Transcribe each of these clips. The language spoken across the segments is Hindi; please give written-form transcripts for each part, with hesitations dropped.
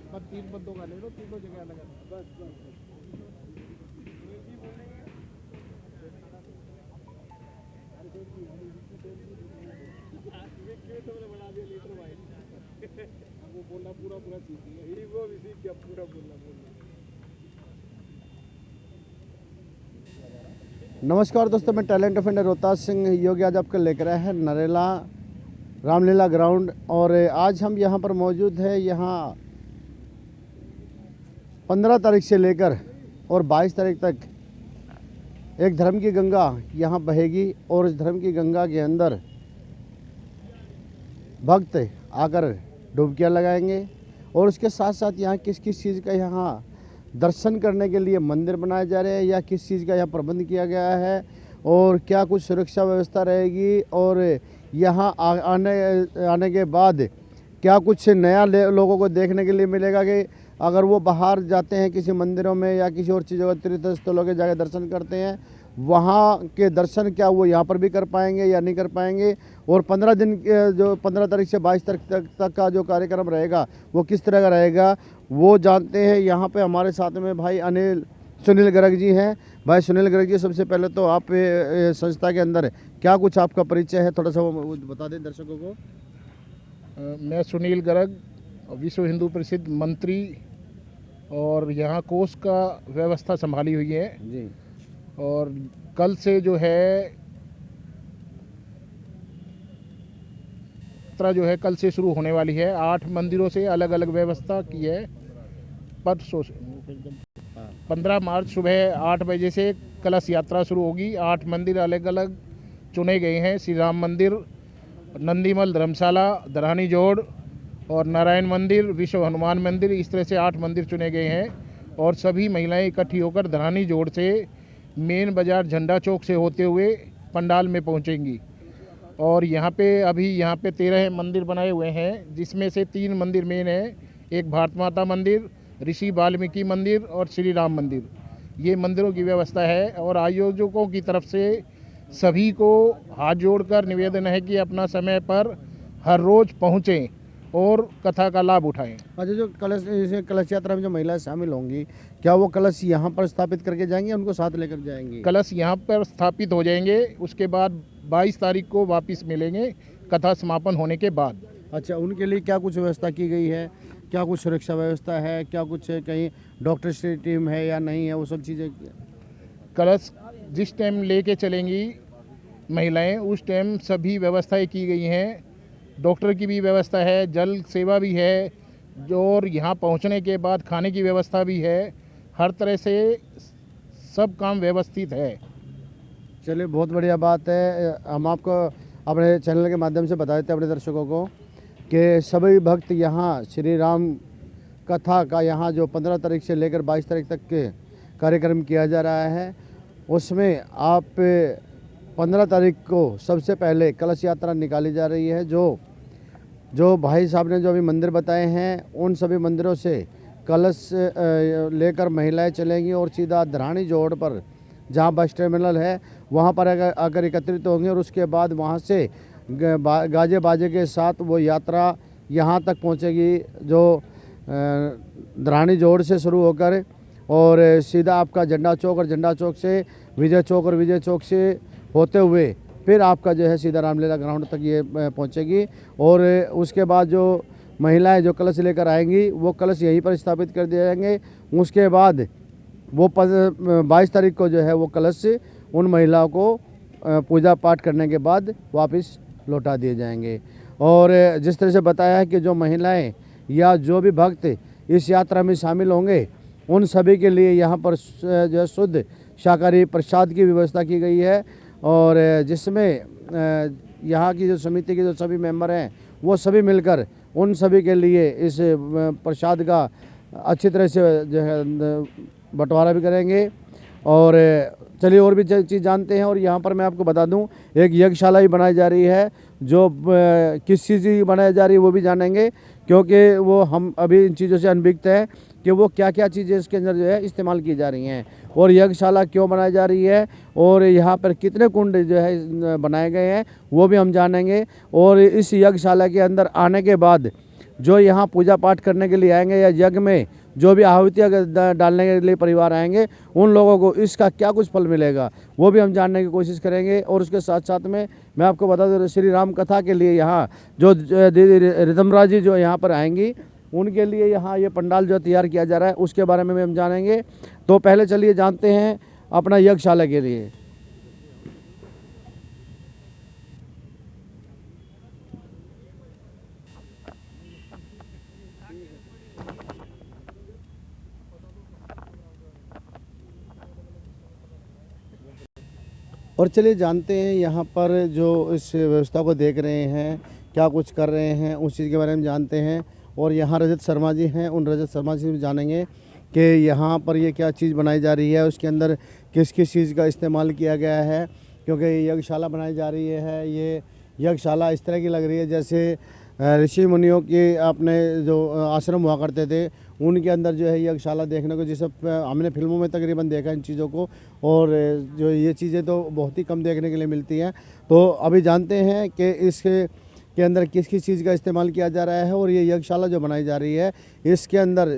बस 3 बंदों का ले लो, तीनों जगह अलग अलग। बस बस बना दिया लीटर भाई। वो बोलना पूरा पूरा सीख गया, वो भी सीख गया पूरा बोलना। नमस्कार दोस्तों, मैं talent of India Rohtas Singh Yogi आज आपको लेकर आया है नरेला रामलीला ग्राउंड। और आज हम यहाँ पर मौजूद है। यहाँ 15 तारीख से लेकर और 22 तारीख तक एक धर्म की गंगा यहाँ बहेगी और इस धर्म की गंगा के अंदर भक्त आकर डुबकियाँ लगाएंगे। और उसके साथ साथ यहाँ किस किस चीज़ का यहाँ दर्शन करने के लिए मंदिर बनाए जा रहे हैं या किस चीज़ का यहाँ प्रबंध किया गया है और क्या कुछ सुरक्षा व्यवस्था रहेगी और यहाँ आने के बाद क्या कुछ नया लोगों को देखने के लिए मिलेगा कि अगर वो बाहर जाते हैं किसी मंदिरों में या किसी और चीज़ों तीर्थ स्थलों के जाकर दर्शन करते हैं, वहाँ के दर्शन क्या वो यहाँ पर भी कर पाएंगे या नहीं कर पाएंगे। और 15 दिन जो 15 तारीख से 22 तारीख तक का जो कार्यक्रम रहेगा वो किस तरह का रहेगा वो जानते हैं। यहाँ पे हमारे साथ में भाई सुनील गर्ग जी हैं। भाई सुनील गर्ग जी, सबसे पहले तो आप संस्था के अंदर क्या कुछ आपका परिचय है, थोड़ा सा वो बता दें दर्शकों को। मैं सुनील गर्ग, विश्व हिंदू परिषद मंत्री और यहाँ कोष का व्यवस्था संभाली हुई है जी। और कल से जो है जो है कल से शुरू होने वाली है। 8 मंदिरों से अलग अलग व्यवस्था की है। परसों 15 मार्च सुबह 8 बजे से कलश यात्रा शुरू होगी। 8 मंदिर अलग अलग चुने गए हैं। श्री राम मंदिर, नंदीमल धर्मशाला, धरानी जोड़ और नारायण मंदिर, विश्व हनुमान मंदिर, इस तरह से 8 मंदिर चुने गए हैं। और सभी महिलाएं इकट्ठी होकर धरानी जोड़ से मेन बाज़ार झंडा चौक से होते हुए पंडाल में पहुंचेंगी। और यहाँ पे 13 मंदिर बनाए हुए हैं, जिसमें से 3 मंदिर मेन है। एक भारत माता मंदिर, ऋषि वाल्मीकि मंदिर और श्री राम मंदिर, ये मंदिरों की व्यवस्था है। और आयोजकों की तरफ से सभी को हाथ जोड़कर निवेदन है कि अपना समय पर हर रोज़ पहुँचें और कथा का लाभ उठाएं। अच्छा, जो कलश यात्रा में जो महिलाएं शामिल होंगी, क्या वो कलश यहाँ पर स्थापित करके जाएंगे, उनको साथ लेकर जाएंगे? कलश यहाँ पर स्थापित हो जाएंगे, उसके बाद 22 तारीख को वापस मिलेंगे कथा समापन होने के बाद। अच्छा, उनके लिए क्या कुछ व्यवस्था की गई है, क्या कुछ सुरक्षा व्यवस्था है, क्या कुछ कहीं डॉक्टर की टीम है या नहीं है, वो सब चीज़ें? कलश जिस टाइम लेके चलेंगी महिलाएं, उस टाइम सभी व्यवस्थाएं की गई हैं। डॉक्टर की भी व्यवस्था है, जल सेवा भी है, और यहाँ पहुँचने के बाद खाने की व्यवस्था भी है। हर तरह से सब काम व्यवस्थित है। चलिए, बहुत बढ़िया बात है। हम आपको अपने चैनल के माध्यम से बता देते हैं अपने दर्शकों को कि सभी भक्त यहाँ श्री राम कथा का यहाँ जो 15 तारीख से लेकर 22 तारीख तक के कार्यक्रम किया जा रहा है, उसमें आप 15 तारीख को सबसे पहले कलश यात्रा निकाली जा रही है। जो भाई साहब ने जो अभी मंदिर बताए हैं, उन सभी मंदिरों से कलश लेकर महिलाएं चलेंगी और सीधा धरानी जोड़ पर जहां बस टर्मिनल है वहां पर आकर एकत्रित होंगे। और उसके बाद वहां से गाजे बाजे के साथ वो यात्रा यहां तक पहुंचेगी, जो धरानी जोड़ से शुरू होकर और सीधा आपका झंडा चौक और झंडा चौक से विजय चौक और विजय चौक से होते हुए फिर आपका जो है सीधा रामलीला ग्राउंड तक ये पहुंचेगी। और उसके बाद जो महिलाएं जो कलश लेकर आएंगी वो कलश यहीं पर स्थापित कर दिए जाएंगे। उसके बाद वो 22 तारीख को जो है वो कलश उन महिलाओं को पूजा पाठ करने के बाद वापस लौटा दिए जाएंगे। और जिस तरह से बताया है कि जो महिलाएं या जो भी भक्त इस यात्रा में शामिल होंगे, उन सभी के लिए यहाँ पर जो शुद्ध शाकाहारी प्रसाद की व्यवस्था की गई है। और जिसमें यहाँ की जो समिति के जो सभी मेंबर हैं वो सभी मिलकर उन सभी के लिए इस प्रसाद का अच्छी तरह से जो है बंटवारा भी करेंगे। और चलिए और भी चीज़ जानते हैं। और यहाँ पर मैं आपको बता दूं, एक यज्ञशाला भी बनाई जा रही है। जो किस चीज़ की बनाई जा रही है वो भी जानेंगे, क्योंकि वो हम अभी इन चीज़ों से अनभिज्ञ हैं कि वो क्या क्या चीज़ें इसके अंदर जो है इस्तेमाल की जा रही हैं और यज्ञशाला क्यों बनाई जा रही है और यहाँ पर कितने कुंड जो है बनाए गए हैं वो भी हम जानेंगे। और इस यज्ञशाला के अंदर आने के बाद जो यहाँ पूजा पाठ करने के लिए आएंगे या यज्ञ में जो भी आहुतियाँ डालने के लिए परिवार आएंगे, उन लोगों को इसका क्या कुछ फल मिलेगा वो भी हम जानने की कोशिश करेंगे। और उसके साथ साथ में मैं आपको बता दूँ, श्री राम कथा के लिए यहाँ जो दीदी रितमरा जी जो यहाँ पर आएंगी, उनके लिए यहाँ ये पंडाल जो तैयार किया जा रहा है उसके बारे में भी हम जानेंगे। तो पहले चलिए जानते हैं अपना यज्ञशाला के लिए। और चलिए जानते हैं यहाँ पर जो इस व्यवस्था को देख रहे हैं, क्या कुछ कर रहे हैं, उस चीज़ के बारे में जानते हैं। और यहाँ रजत शर्मा जी हैं, उन रजत शर्मा जी से भी जानेंगे कि यहाँ पर ये क्या चीज़ बनाई जा रही है, उसके अंदर किस किस चीज़ का इस्तेमाल किया गया है। क्योंकि यज्ञशाला बनाई जा रही है, ये यज्ञशाला इस तरह की लग रही है जैसे ऋषि मुनियों के अपने जो आश्रम हुआ करते थे उनके अंदर जो है यज्ञशाला देखने को, जिसे हमने फिल्मों में तकरीबन देखा इन चीज़ों को, और जो ये चीज़ें तो बहुत ही कम देखने के लिए मिलती हैं। तो अभी जानते हैं कि इसके अंदर किस किस चीज़ का इस्तेमाल किया जा रहा है और ये यज्ञशाला जो बनाई जा रही है इसके अंदर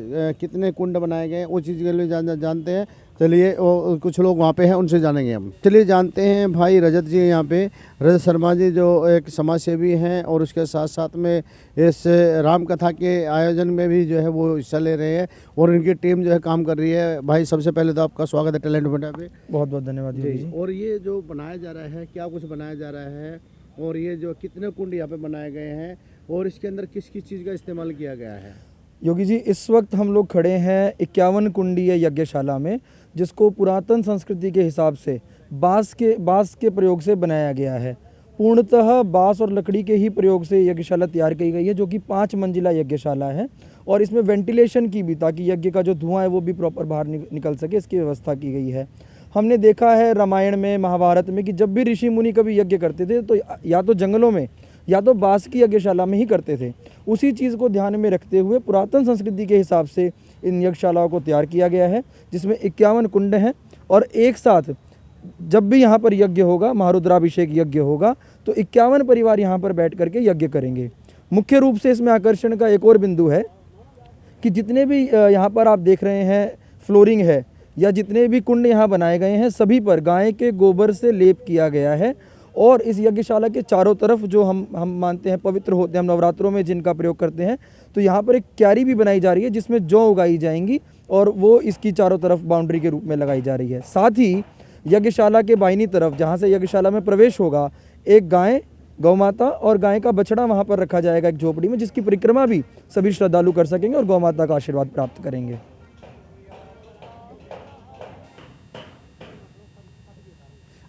कितने कुंड बनाए गए हैं वो चीज़ के लिए जानते हैं। चलिए कुछ लोग वहाँ पे हैं, उनसे जानेंगे हम। चलिए जानते हैं भाई रजत जी, यहाँ पे रजत शर्मा जी जो एक समाज सेवी हैं और उसके साथ साथ में इस राम कथा के आयोजन में भी जो है वो हिस्सा ले रहे हैं और इनकी टीम जो है काम कर रही है। भाई सबसे पहले तो आपका स्वागत है टैलेंट इंडिया पे। बहुत बहुत धन्यवाद जी। और ये जो बनाया जा रहा है, क्या कुछ बनाया जा रहा है और ये जो कितने कुंड यहाँ पे बनाए गए हैं और इसके अंदर किस किस चीज़ का इस्तेमाल किया गया है? योगी जी, इस वक्त हम लोग खड़े हैं 51 कुंडीय यज्ञशाला में, जिसको पुरातन संस्कृति के हिसाब से बांस के प्रयोग से बनाया गया है। पूर्णतः बांस और लकड़ी के ही प्रयोग से यज्ञशाला तैयार की गई है, जो कि 5 मंजिला यज्ञशाला है। और इसमें वेंटिलेशन की भी, ताकि यज्ञ का जो धुआं है वो भी प्रॉपर बाहर निकल सके, इसकी व्यवस्था की गई है। हमने देखा है रामायण में, महाभारत में कि जब भी ऋषि मुनि कभी यज्ञ करते थे तो या तो जंगलों में या तो बांस की यज्ञशाला में ही करते थे। उसी चीज़ को ध्यान में रखते हुए पुरातन संस्कृति के हिसाब से इन यज्ञशालाओं को तैयार किया गया है, जिसमें 51 कुंड हैं। और एक साथ जब भी यहाँ पर यज्ञ होगा, महारुद्राभिषेक यज्ञ होगा, तो 51 परिवार यहाँ पर बैठ करके यज्ञ करेंगे। मुख्य रूप से इसमें आकर्षण का एक और बिंदु है कि जितने भी यहाँ पर आप देख रहे हैं फ्लोरिंग है या जितने भी कुंड यहाँ बनाए गए हैं, सभी पर गाय के गोबर से लेप किया गया है। और इस यज्ञशाला के चारों तरफ जो हम मानते हैं पवित्र होते हैं, हम नवरात्रों में जिनका प्रयोग करते हैं, तो यहाँ पर एक क्यारी भी बनाई जा रही है जिसमें जौ उगाई जाएंगी और वो इसकी चारों तरफ बाउंड्री के रूप में लगाई जा रही है। साथ ही यज्ञशाला के बाईनी तरफ जहाँ से यज्ञशाला में प्रवेश होगा, एक गाय, गौ माता और गाय का बछड़ा वहाँ पर रखा जाएगा एक झोपड़ी में, जिसकी परिक्रमा भी सभी श्रद्धालु कर सकेंगे और गौ माता का आशीर्वाद प्राप्त करेंगे।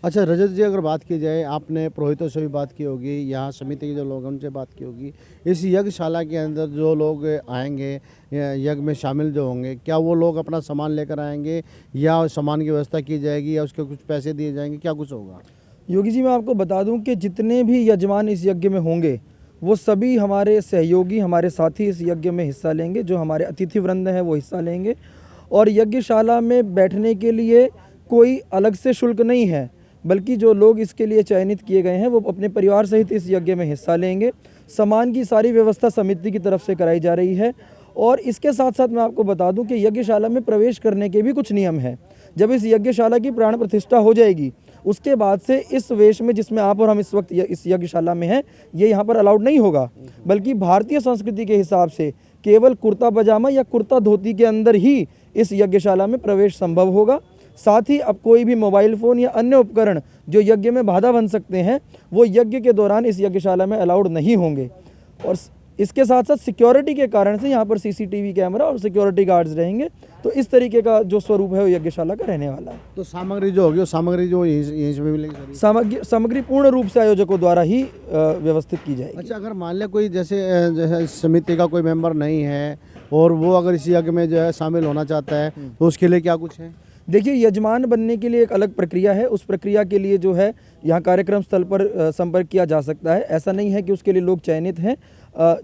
अच्छा रजत जी, अगर बात की जाए, आपने पुरोहितों से भी बात की होगी, यहाँ समिति के जो लोग हैं उनसे बात की होगी, इस यज्ञशाला के अंदर जो लोग आएंगे यज्ञ में शामिल जो होंगे, क्या वो लोग अपना सामान लेकर आएंगे या सामान की व्यवस्था की जाएगी या उसके कुछ पैसे दिए जाएंगे, क्या कुछ होगा? योगी जी, मैं आपको बता दूं कि जितने भी यजमान इस यज्ञ में होंगे वो सभी हमारे सहयोगी, हमारे साथी इस यज्ञ में हिस्सा लेंगे। जो हमारे अतिथि वृंद हैं वो हिस्सा लेंगे। और यज्ञशाला में बैठने के लिए कोई अलग से शुल्क नहीं है, बल्कि जो लोग इसके लिए चयनित किए गए हैं वो अपने परिवार सहित इस यज्ञ में हिस्सा लेंगे। सामान की सारी व्यवस्था समिति की तरफ से कराई जा रही है। और इसके साथ साथ मैं आपको बता दूं कि यज्ञशाला में प्रवेश करने के भी कुछ नियम हैं। जब इस यज्ञशाला की प्राण प्रतिष्ठा हो जाएगी, उसके बाद से इस वेश में जिसमें आप और हम इस वक्त इस यज्ञशाला में हैं, ये यहाँ पर अलाउड नहीं होगा, बल्कि भारतीय संस्कृति के हिसाब से केवल कुर्ता पजामा या कुर्ता धोती के अंदर ही इस यज्ञशाला में प्रवेश संभव होगा। साथ ही अब कोई भी मोबाइल फ़ोन या अन्य उपकरण जो यज्ञ में बाधा बन सकते हैं, वो यज्ञ के दौरान इस यज्ञशाला में अलाउड नहीं होंगे। और इसके साथ साथ सिक्योरिटी के कारण से यहाँ पर सीसीटीवी कैमरा और सिक्योरिटी गार्ड्स रहेंगे। तो इस तरीके का जो स्वरूप है वो यज्ञशाला का रहने वाला है। तो सामग्री जो होगी वो सामग्री जो यहीं से मिलेगी? सामग्री पूर्ण रूप से आयोजकों द्वारा ही व्यवस्थित की जाएगी। अच्छा, अगर मान लिया कोई जैसे समिति का कोई मेंबर नहीं है और वो अगर इस यज्ञ में जो है शामिल होना चाहता है, तो उसके लिए क्या कुछ है? देखिए, यजमान बनने के लिए एक अलग प्रक्रिया है। उस प्रक्रिया के लिए जो है यहाँ कार्यक्रम स्थल पर संपर्क किया जा सकता है। ऐसा नहीं है कि उसके लिए लोग चयनित हैं।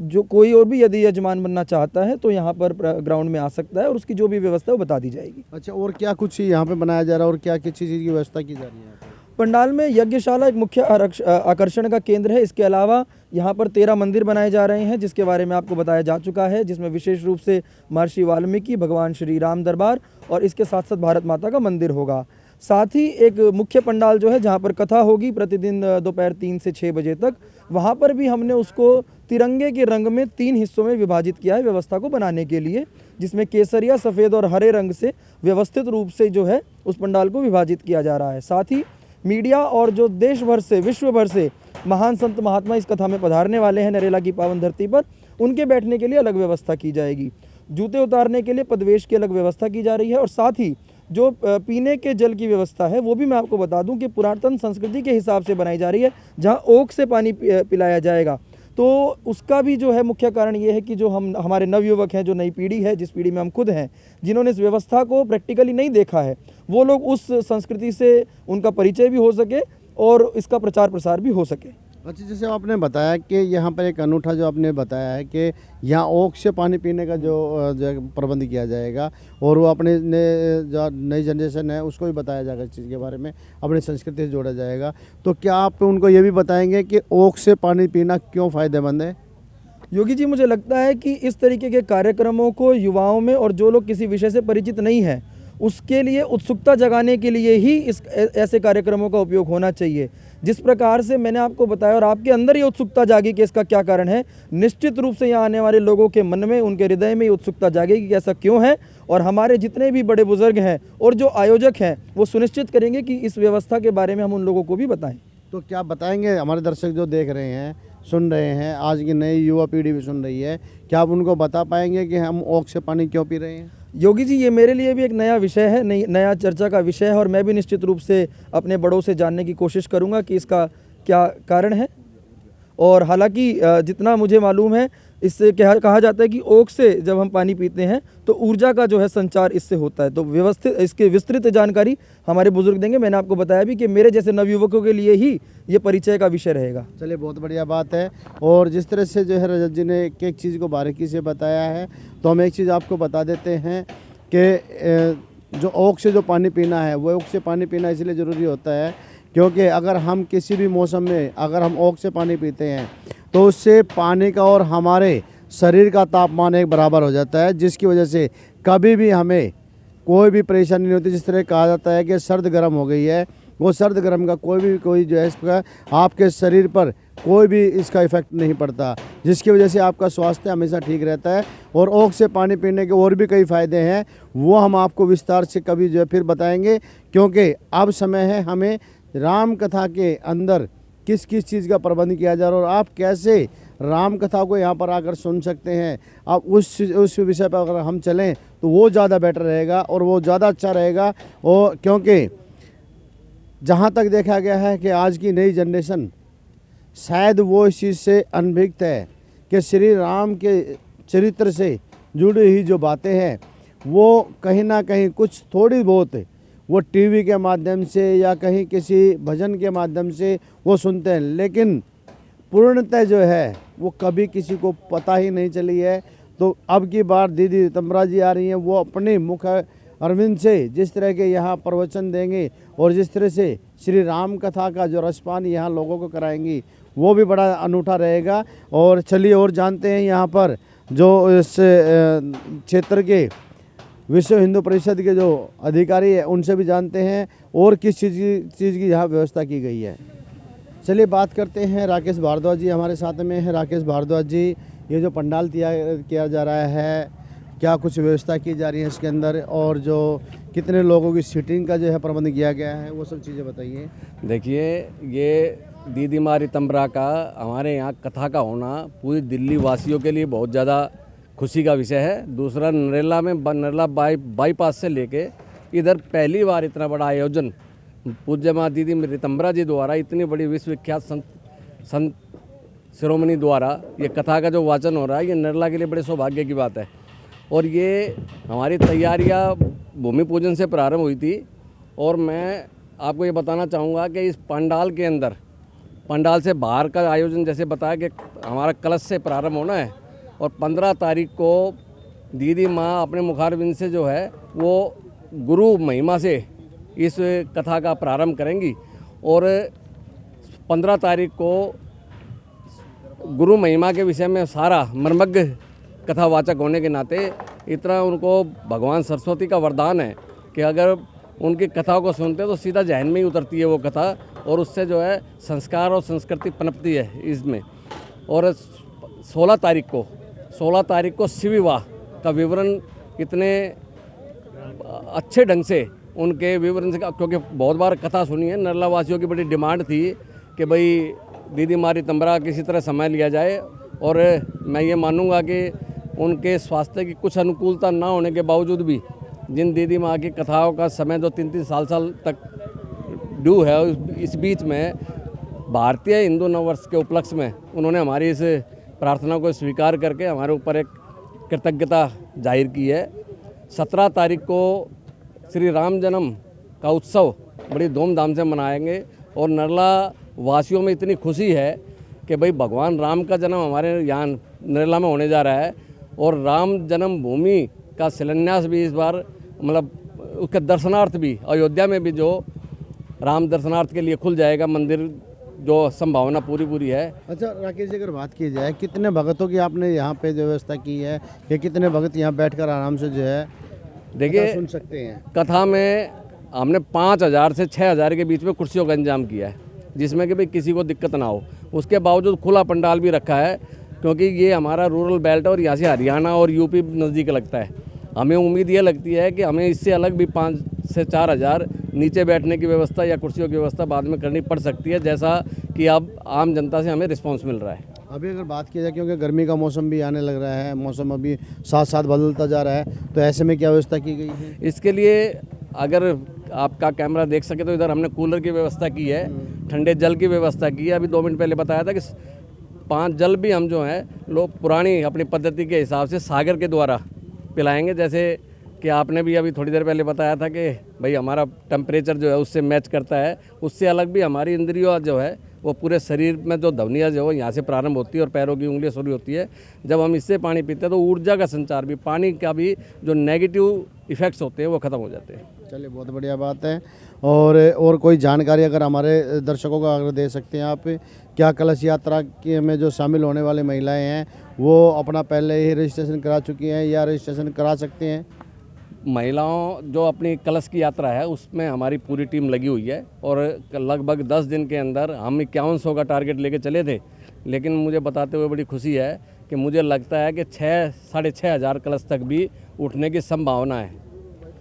जो कोई और भी यदि यजमान बनना चाहता है तो यहाँ पर ग्राउंड में आ सकता है और उसकी जो भी व्यवस्था है वो बता दी जाएगी। अच्छा, और क्या कुछ यहाँ पे बनाया जा रहा है और क्या किस चीज़ की व्यवस्था की जा रही है? पंडाल में यज्ञशाला एक मुख्य आकर्षण का केंद्र है। इसके अलावा यहाँ पर 13 मंदिर बनाए जा रहे हैं, जिसके बारे में आपको बताया जा चुका है, जिसमें विशेष रूप से महर्षि वाल्मीकि, भगवान श्री राम दरबार और इसके साथ साथ भारत माता का मंदिर होगा। साथ ही एक मुख्य पंडाल जो है जहाँ पर कथा होगी प्रतिदिन दोपहर 3 से 6 बजे तक, वहाँ पर भी हमने उसको तिरंगे के रंग में 3 हिस्सों में विभाजित किया है व्यवस्था को बनाने के लिए, जिसमें केसरिया, सफ़ेद और हरे रंग से व्यवस्थित रूप से जो है उस पंडाल को विभाजित किया जा रहा है। साथ ही मीडिया और जो देश भर से, विश्व भर से महान संत महात्मा इस कथा में पधारने वाले हैं नरेला की पावन धरती पर, उनके बैठने के लिए अलग व्यवस्था की जाएगी। जूते उतारने के लिए पदवेश की अलग व्यवस्था की जा रही है। और साथ ही जो पीने के जल की व्यवस्था है वो भी मैं आपको बता दूं कि पुरातन संस्कृति के हिसाब से बनाई जा रही है, जहां ओक से पानी पिलाया जाएगा। तो उसका भी जो है मुख्य कारण ये है कि जो हमारे नवयुवक हैं, जो नई पीढ़ी है, जिस पीढ़ी में हम खुद हैं, जिन्होंने इस व्यवस्था को प्रैक्टिकली नहीं देखा है, वो लोग उस संस्कृति से उनका परिचय भी हो सके और इसका प्रचार प्रसार भी हो सके। अच्छा, जैसे आपने बताया कि यहाँ पर एक अनूठा जो आपने बताया है कि यहाँ ओक से पानी पीने का जो प्रबंध किया जाएगा, और वो अपने जो नई जनरेशन है उसको भी बताया जाएगा इस चीज़ के बारे में, अपनी संस्कृति से जोड़ा जाएगा। तो क्या आप उनको ये भी बताएंगे कि ओक से पानी पीना क्यों फ़ायदेमंद है? योगी जी, मुझे लगता है कि इस तरीके के कार्यक्रमों को युवाओं में और जो लोग किसी विषय से परिचित नहीं है उसके लिए उत्सुकता जगाने के लिए ही ऐसे कार्यक्रमों का उपयोग होना चाहिए। जिस प्रकार से मैंने आपको बताया और आपके अंदर ये उत्सुकता जागी कि इसका क्या कारण है, निश्चित रूप से यहाँ आने वाले लोगों के मन में, उनके हृदय में ये उत्सुकता जागेगी कि ऐसा क्यों है। और हमारे जितने भी बड़े बुजुर्ग हैं और जो आयोजक हैं वो सुनिश्चित करेंगे कि इस व्यवस्था के बारे में हम उन लोगों को भी बताएं। तो क्या बताएंगे हमारे दर्शक जो देख रहे हैं, सुन रहे हैं, आज की नई युवा पीढ़ी भी सुन रही है, क्या आप उनको बता पाएंगे कि हम ओक से पानी क्यों पी रहे हैं? योगी जी, ये मेरे लिए भी एक नया विषय है, नया चर्चा का विषय है, और मैं भी निश्चित रूप से अपने बड़ों से जानने की कोशिश करूंगा कि इसका क्या कारण है। और हालांकि जितना मुझे मालूम है, इससे कहा जाता है कि ओक से जब हम पानी पीते हैं तो ऊर्जा का जो है संचार इससे होता है। तो व्यवस्थित इसकी विस्तृत जानकारी हमारे बुजुर्ग देंगे। मैंने आपको बताया भी कि मेरे जैसे नवयुवकों के लिए ही ये परिचय का विषय रहेगा। चलिए, बहुत बढ़िया बात है। और जिस तरह से जो है रजत जी ने एक एक चीज़ को बारीकी से बताया है, तो हम एक चीज़ आपको बता देते हैं कि जो ओक से जो पानी पीना है, वो ओक से पानी पीना इसलिए ज़रूरी होता है क्योंकि अगर हम किसी भी मौसम में अगर हम ओक से पानी पीते हैं तो उससे पानी का और हमारे शरीर का तापमान एक बराबर हो जाता है, जिसकी वजह से कभी भी हमें कोई भी परेशानी नहीं होती। जिस तरह कहा जाता है कि सर्द गर्म हो गई है, वो सर्द गर्म का कोई जो है इसका आपके शरीर पर कोई भी इसका इफ़ेक्ट नहीं पड़ता, जिसकी वजह से आपका स्वास्थ्य हमेशा ठीक रहता है। और ओक से पानी पीने के और भी कई फ़ायदे हैं, वो हम आपको विस्तार से कभी जो है फिर बताएंगे, क्योंकि अब समय है हमें राम कथा के अंदर किस किस चीज़ का प्रबंध किया जा रहा है और आप कैसे राम कथा को यहाँ पर आकर सुन सकते हैं। आप उस विषय पर अगर हम चलें तो वो ज़्यादा बेटर रहेगा और वो ज़्यादा अच्छा रहेगा। और क्योंकि जहाँ तक देखा गया है कि आज की नई जनरेशन शायद वो इस चीज़ से अनभिज्ञ है कि श्री राम के चरित्र से जुड़ी हुई जो बातें हैं वो कहीं ना कहीं कुछ थोड़ी बहुत वो टीवी के माध्यम से या कहीं किसी भजन के माध्यम से वो सुनते हैं, लेकिन पूर्णतः जो है वो कभी किसी को पता ही नहीं चली है। तो अब की बार दीदी रीतम्बरा जी आ रही हैं, वो अपने मुख अरविंद से जिस तरह के यहाँ प्रवचन देंगे और जिस तरह से श्री राम कथा का जो रसपान यहाँ लोगों को कराएंगी, वो भी बड़ा अनूठा रहेगा। और चलिए और जानते हैं यहाँ पर जो इस क्षेत्र के विश्व हिंदू परिषद के जो अधिकारी हैं उनसे भी जानते हैं और किस चीज़ की यहाँ व्यवस्था की गई है। चलिए बात करते हैं, राकेश भारद्वाज जी हमारे साथ में हैं। राकेश भारद्वाज जी, ये जो पंडाल किया जा रहा है, क्या कुछ व्यवस्था की जा रही है इसके अंदर, और जो कितने लोगों की सीटिंग का जो है प्रबंध किया गया है, वो सब चीज़ें बताइए। देखिए, ये दीदी माँ रीतम्बरा का हमारे यहाँ कथा का होना पूरी दिल्ली वासियों के लिए बहुत ज़्यादा खुशी का विषय है। दूसरा, नरेला में नरेला बाईपास से लेके इधर पहली बार इतना बड़ा आयोजन पूज्य माँ दीदी रीतम्बरा जी द्वारा इतनी बड़ी विश्वविख्यात संत शिरोमणि द्वारा ये कथा का जो वाचन हो रहा है, ये नरेला के लिए बड़े सौभाग्य की बात है। और ये हमारी तैयारियाँ भूमि पूजन से प्रारंभ हुई थी। और मैं आपको ये बताना चाहूँगा कि इस पंडाल के अंदर, पंडाल से बाहर का आयोजन जैसे बताया कि हमारा कलश से प्रारंभ होना है और 15 तारीख को दीदी माँ अपने मुखारबिंद से जो है वो गुरु महिमा से इस कथा का प्रारंभ करेंगी। और 15 तारीख को गुरु महिमा के विषय में सारा मर्मज्ञ कथावाचक होने के नाते इतना उनको भगवान सरस्वती का वरदान है कि अगर उनकी कथाओं को सुनते हैं तो सीधा जहन में ही उतरती है वो कथा, और उससे जो है संस्कार और संस्कृति पनपती है इसमें। और 16 तारीख को शिव विवाह का विवरण इतने अच्छे ढंग से उनके विवरण से, क्योंकि बहुत बार कथा सुनी है, नरला वासियों की बड़ी डिमांड थी कि भाई दीदी मारी तंबरा किसी तरह समय लिया जाए, और मैं ये मानूंगा कि उनके स्वास्थ्य की कुछ अनुकूलता ना होने के बावजूद भी जिन दीदी माँ की कथाओं का समय जो 3-3 साल तक ड्यू है, इस बीच में भारतीय हिंदू नववर्ष के उपलक्ष्य में उन्होंने हमारी इस प्रार्थना को स्वीकार करके हमारे ऊपर एक कृतज्ञता जाहिर की है। 17 तारीख को श्री राम जन्म का उत्सव बड़ी धूमधाम से मनाएंगे, और नरला वासियों में इतनी खुशी है कि भाई भगवान राम का जन्म हमारे यहाँ नरेला में होने जा रहा है, और राम जन्म भूमि का शिलान्यास भी इस बार, मतलब उसके दर्शनार्थ भी अयोध्या में भी जो राम दर्शनार्थ के लिए खुल जाएगा मंदिर, जो संभावना पूरी है। अच्छा राकेश जी, अगर बात की जाए कितने भगतों की आपने यहाँ पे जो व्यवस्था की है, कि कितने भगत यहाँ बैठकर आराम से जो है देखिए सुन सकते हैं? कथा में हमने 5000 से 6000 के बीच में कुर्सियों का इंतजाम किया है, जिसमें कि भाई किसी को दिक्कत ना हो। उसके बावजूद खुला पंडाल भी रखा है, क्योंकि ये हमारा रूरल बेल्ट है और यहाँ से हरियाणा और यूपी नज़दीक लगता है। हमें उम्मीद ये लगती है कि हमें इससे अलग भी 5 से 4 हज़ार नीचे बैठने की व्यवस्था या कुर्सियों की व्यवस्था बाद में करनी पड़ सकती है, जैसा कि अब आम जनता से हमें रिस्पांस मिल रहा है। अभी अगर बात की जाए, क्योंकि गर्मी का मौसम भी आने लग रहा है, मौसम अभी साथ साथ बदलता जा रहा है, तो ऐसे में क्या व्यवस्था की गई है? इसके लिए अगर आपका कैमरा देख सके तो इधर हमने कूलर की व्यवस्था की है, ठंडे जल की व्यवस्था की है। अभी 2 मिनट पहले बताया था कि 5 जल भी हम जो है लोग पुरानी अपनी पद्धति के हिसाब से सागर के द्वारा पिलाएंगे, जैसे कि आपने भी अभी थोड़ी देर पहले बताया था कि भाई हमारा टेम्परेचर जो है उससे मैच करता है। उससे अलग भी हमारी इंद्रियों जो है वो पूरे शरीर में जो ध्वनियाँ जो है यहाँ से प्रारंभ होती है और पैरों की उंगलियाँ शुरू होती है। जब हम इससे पानी पीते हैं तो ऊर्जा का संचार भी, पानी का भी जो नेगेटिव इफ़ेक्ट्स होते हैं वो ख़त्म हो जाते हैं। चलिए, बहुत बढ़िया बात है। और कोई जानकारी अगर हमारे दर्शकों को अगर दे सकते हैं आप, क्या कलश यात्रा के में जो शामिल होने वाली महिलाएं हैं वो अपना पहले ही रजिस्ट्रेशन करा चुकी हैं या रजिस्ट्रेशन करा सकते हैं? महिलाओं जो अपनी कलश की यात्रा है उसमें हमारी पूरी टीम लगी हुई है, और लगभग 10 दिन के अंदर हम 5100 का टारगेट लेके चले थे, लेकिन मुझे बताते हुए बड़ी खुशी है कि मुझे लगता है कि 6-6.5 हज़ार कलश तक भी उठने की संभावना है।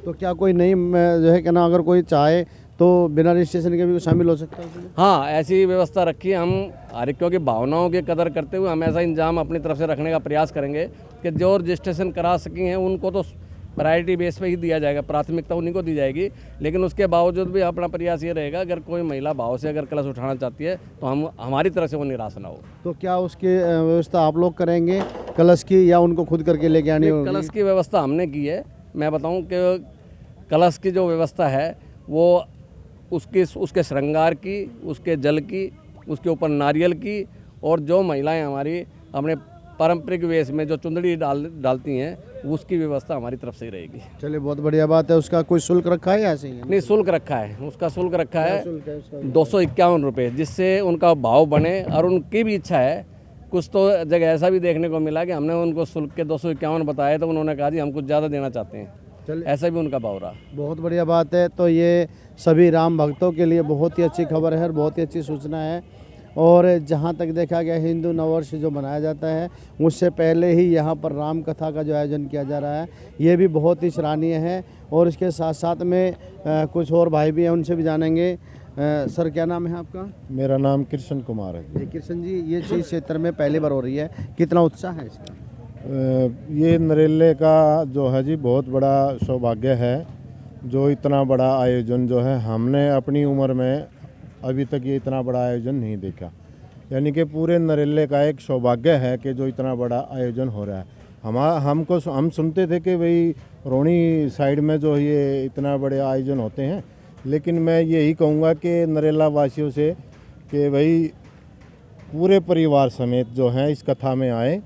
तो क्या कोई नहीं जो है कि ना, अगर कोई चाहे तो बिना रजिस्ट्रेशन के भी शामिल हो सकता है उसमें? हाँ, ऐसी व्यवस्था रखी है। हम हर एक की भावनाओं की कदर करते हुए हम ऐसा इंतजाम अपनी तरफ से रखने का प्रयास करेंगे कि जो रजिस्ट्रेशन करा सकी हैं उनको तो प्रायोरिटी बेस पे ही दिया जाएगा, प्राथमिकता उन्हीं को दी जाएगी। लेकिन उसके बावजूद भी अपना प्रयास ये रहेगा, अगर कोई महिला भाव से अगर कलश उठाना चाहती है तो हम हमारी तरफ से वो निराश ना हो। तो क्या उसकी व्यवस्था आप लोग करेंगे कलश की, या उनको खुद करके लेके आनी होगी? कलश की व्यवस्था हमने की है। मैं बताऊं कि कलश की जो व्यवस्था है वो उसके श्रृंगार की, उसके जल की, उसके ऊपर नारियल की, और जो महिलाएं हमारी अपने पारंपरिक वेश में जो चुंदड़ी डालती हैं उसकी व्यवस्था हमारी तरफ से ही रहेगी। चलिए, बहुत बढ़िया बात है। उसका कोई शुल्क रखा है या ऐसे ही? नहीं, शुल्क रखा है, उसका शुल्क रखा है 251 रुपये, जिससे उनका भाव बने। और उनकी भी इच्छा है, कुछ तो जगह ऐसा भी देखने को मिला कि हमने उनको शुल्क के 251 बताए तो उन्होंने कहा जी हम कुछ ज़्यादा देना चाहते हैं, ऐसा भी उनका भाव रहा। बहुत बढ़िया बात है। तो ये सभी राम भक्तों के लिए बहुत ही अच्छी खबर है और बहुत ही अच्छी सूचना है। और जहाँ तक देखा गया, हिंदू नववर्ष जो मनाया जाता है उससे पहले ही यहाँ पर राम कथा का जो आयोजन किया जा रहा है, ये भी बहुत ही सराहनीय है। और इसके साथ साथ में कुछ और भाई भी हैं, उनसे भी जानेंगे। सर, क्या नाम है आपका? मेरा नाम कृष्ण कुमार है। जी कृष्ण जी, ये चीज़ क्षेत्र में पहली बार हो रही है, कितना उत्साह है इसका? ये नरेले का जो है जी बहुत बड़ा सौभाग्य है, जो इतना बड़ा आयोजन जो है हमने अपनी उम्र में अभी तक ये इतना बड़ा आयोजन नहीं देखा। यानी कि पूरे नरेले का एक सौभाग्य है कि जो इतना बड़ा आयोजन हो रहा है। हम सुनते थे कि भाई रोणी साइड में जो ये इतना बड़े आयोजन होते हैं, लेकिन मैं यही कहूँगा कि नरेला वासियों से कि भाई पूरे परिवार समेत जो है इस कथा में आए,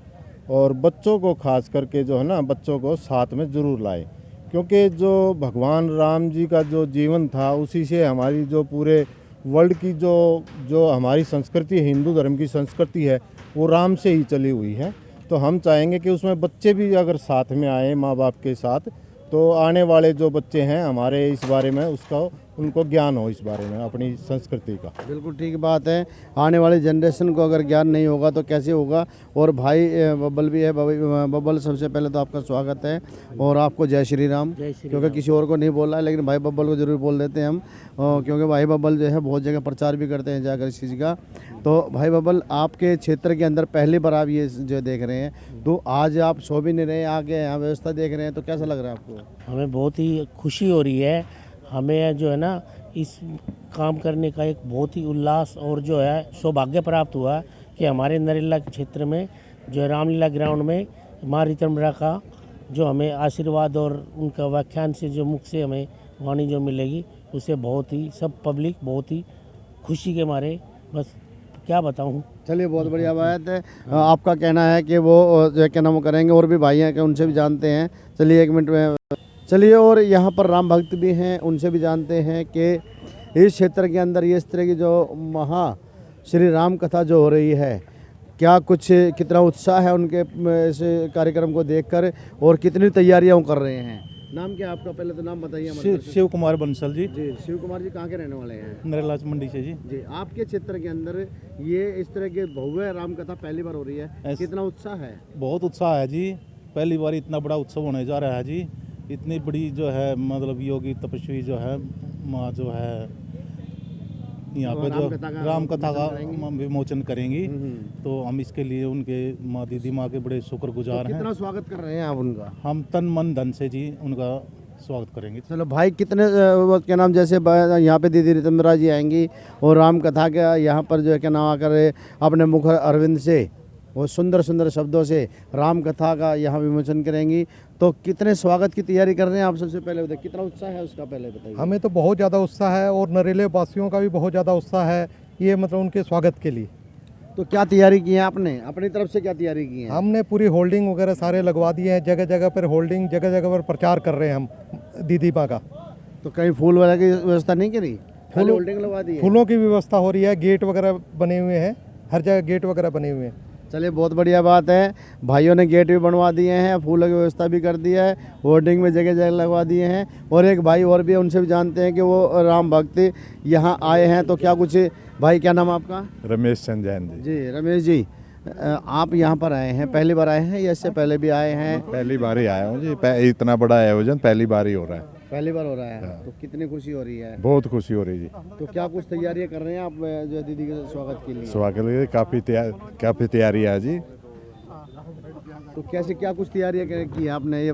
और बच्चों को खास करके जो है ना, बच्चों को साथ में ज़रूर लाए, क्योंकि जो भगवान राम जी का जो जीवन था उसी से हमारी जो पूरे वर्ल्ड की जो जो हमारी संस्कृति है, हिंदू धर्म की संस्कृति है, वो राम से ही चली हुई है। तो हम चाहेंगे कि उसमें बच्चे भी अगर साथ में आए माँ बाप के साथ, तो आने वाले जो बच्चे हैं हमारे इस बारे में उसका उनको ज्ञान हो इस बारे में अपनी संस्कृति का। बिल्कुल ठीक बात है। आने वाली जनरेशन को अगर ज्ञान नहीं होगा तो कैसे होगा। और भाई बब्बल भी है। बब्बल, सबसे पहले तो आपका स्वागत है और आपको जय श्री राम। क्योंकि किसी और को नहीं बोला है, लेकिन भाई बब्बल को जरूर बोल देते हैं हम, क्योंकि भाई बब्बल जो है बहुत जगह प्रचार भी करते हैं जाकर इस चीज़ का। तो भाई बब्बल, आपके क्षेत्र के अंदर पहली बार आप ये जो देख रहे हैं, तो आज आप सो भी नहीं रहे, आगे यहाँ व्यवस्था देख रहे हैं, तो कैसा लग रहा है आपको? हमें बहुत ही खुशी हो रही है। हमें जो है ना इस काम करने का एक बहुत ही उल्लास और जो है सौभाग्य प्राप्त हुआ कि हमारे नरेला क्षेत्र में जो है रामलीला ग्राउंड में माँ रीतम्बरा का जो हमें आशीर्वाद और उनका व्याख्यान से जो मुख से हमें वाणी जो मिलेगी, उससे बहुत ही सब पब्लिक बहुत ही खुशी के मारे, बस क्या बताऊँ। चलिए, बहुत बढ़िया बात है। आपका कहना है कि वो जो है क्या नाम वो करेंगे, और भी भाई हैं कि उनसे भी जानते हैं। चलिए 1 मिनट में, चलिए। और यहाँ पर राम भक्त भी हैं, उनसे भी जानते हैं कि इस क्षेत्र के अंदर ये इस तरह की जो महा श्री राम कथा जो हो रही है, क्या कुछ कितना उत्साह है उनके इस कार्यक्रम को देखकर, और कितनी तैयारियाँ वो कर रहे हैं। नाम क्या है आपका? पहले तो नाम बताइए हमारे दर्शक। शिव कुमार बंसल जी, जी, शिव कुमार जी, कहाँ के रहने वाले हैं? नरेला मंडी से जी। जी, आपके क्षेत्र के अंदर ये इस तरह के भव्य राम कथा पहली बार हो रही है, कितना उत्साह है? बहुत उत्साह है जी, पहली बार इतना बड़ा उत्सव होने जा रहा है जी। इतनी बड़ी जो है मतलब योगी तपस्वी जो है माँ जो है यहाँ पे जो राम कथा का विमोचन करेंगी, तो हम इसके लिए उनके माँ दीदी माँ के बड़े शुक्रगुजार हैं। कितना स्वागत कर रहे हैं आप उनका? हम तन मन धन से जी उनका स्वागत करेंगे। चलो भाई, कितने क्या नाम, जैसे यहाँ पे दीदी रीतम्बरा जी आएंगी और राम कथा का यहाँ पर जो है क्या नाम आकर अपने मुख अरविंद से वो सुंदर सुंदर शब्दों से राम कथा का यहाँ विमोचन करेंगी, तो कितने स्वागत की तैयारी कर रहे हैं आप? सबसे पहले बताइए कितना उत्साह है उसका, पहले बताइए। हमें तो बहुत ज़्यादा उत्साह है और नरेले वासियों का भी बहुत ज़्यादा उत्साह है, ये मतलब उनके स्वागत के लिए। तो क्या तैयारी की है आपने, अपनी तरफ से क्या तैयारी की है? हमने पूरी होल्डिंग वगैरह सारे लगवा दिए हैं, जगह जगह पर होल्डिंग, जगह जगह पर प्रचार कर रहे हैं हम दीदी माँ का। तो कहीं फूल वगैरह की व्यवस्था नहीं करी? खाली होल्डिंग लगवा दी है? फूलों की व्यवस्था हो रही है, गेट वगैरह बने हुए हैं, हर जगह गेट वगैरह बने हुए हैं। चलिए, बहुत बढ़िया बात है। भाइयों ने गेट भी बनवा दिए हैं, फूलों की व्यवस्था भी कर दी है, होर्डिंग में जगह जगह लगवा दिए हैं। और एक भाई और भी है, उनसे भी जानते हैं कि वो राम भक्त यहाँ आए हैं, तो क्या कुछ। भाई, क्या नाम आपका? रमेश चंद जैन जी। जी, रमेश जी, आप यहाँ पर आए हैं, पहली बार आए हैं या इससे पहले भी आए हैं? पहली बार ही आया हूँ जी, इतना बड़ा आयोजन पहली बार ही हो रहा है। पहली बार हो रहा है, तो कितनी खुशी हो रही है? बहुत खुशी हो रही जी। तो क्या कुछ तैयारियाँ कर रहे हैं आप जो दीदी के स्वागत के लिए? स्वागत के लिए काफ़ी तैयारी है जी। तो कैसे क्या कुछ तैयारियाँ की है आपने? ये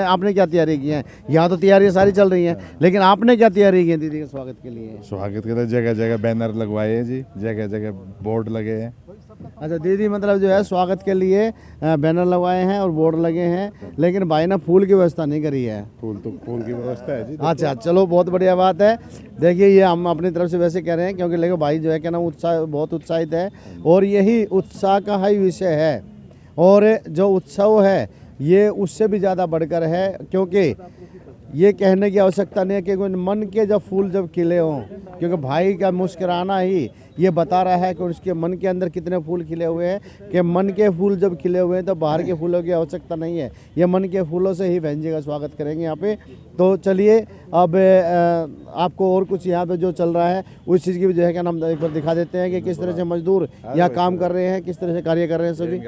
आपने क्या तैयारी की है? यहाँ तो तैयारियाँ सारी चल रही हैं, लेकिन आपने क्या तैयारी की है दीदी के स्वागत के लिए? स्वागत के लिए जगह जगह बैनर लगवाए हैं जी, जगह जगह बोर्ड लगे हैं। अच्छा, दीदी मतलब जो है स्वागत के लिए बैनर लगवाए हैं और बोर्ड लगे हैं, लेकिन भाई ने फूल की व्यवस्था नहीं करी है। फूल की व्यवस्था है जी। अच्छा, चलो, बहुत बढ़िया बात है। देखिए, ये हम अपनी तरफ से वैसे कह रहे हैं, क्योंकि लेकिन भाई जो है क्या ना उत्साह, बहुत उत्साहित है, और यही उत्साह का ही विषय है। और जो उत्सव है ये उससे भी ज़्यादा बढ़कर है, क्योंकि ये कहने की आवश्यकता नहीं है कि मन के जब फूल जब खिले हों, क्योंकि भाई का मुस्कुराना ही ये बता रहा है कि उसके मन के अंदर कितने फूल खिले हुए हैं, कि मन के फूल जब खिले हुए हैं तो बाहर के फूलों की आवश्यकता नहीं है, ये मन के फूलों से ही बहन जी का स्वागत करेंगे यहाँ पे। तो चलिए, अब आपको और कुछ यहाँ पे जो चल रहा है उस चीज़ की भी जो है क्या नाम एक बार दिखा देते हैं कि किस तरह से मजदूर यहाँ काम कर रहे हैं, किस तरह से कार्य कर रहे हैं सभी।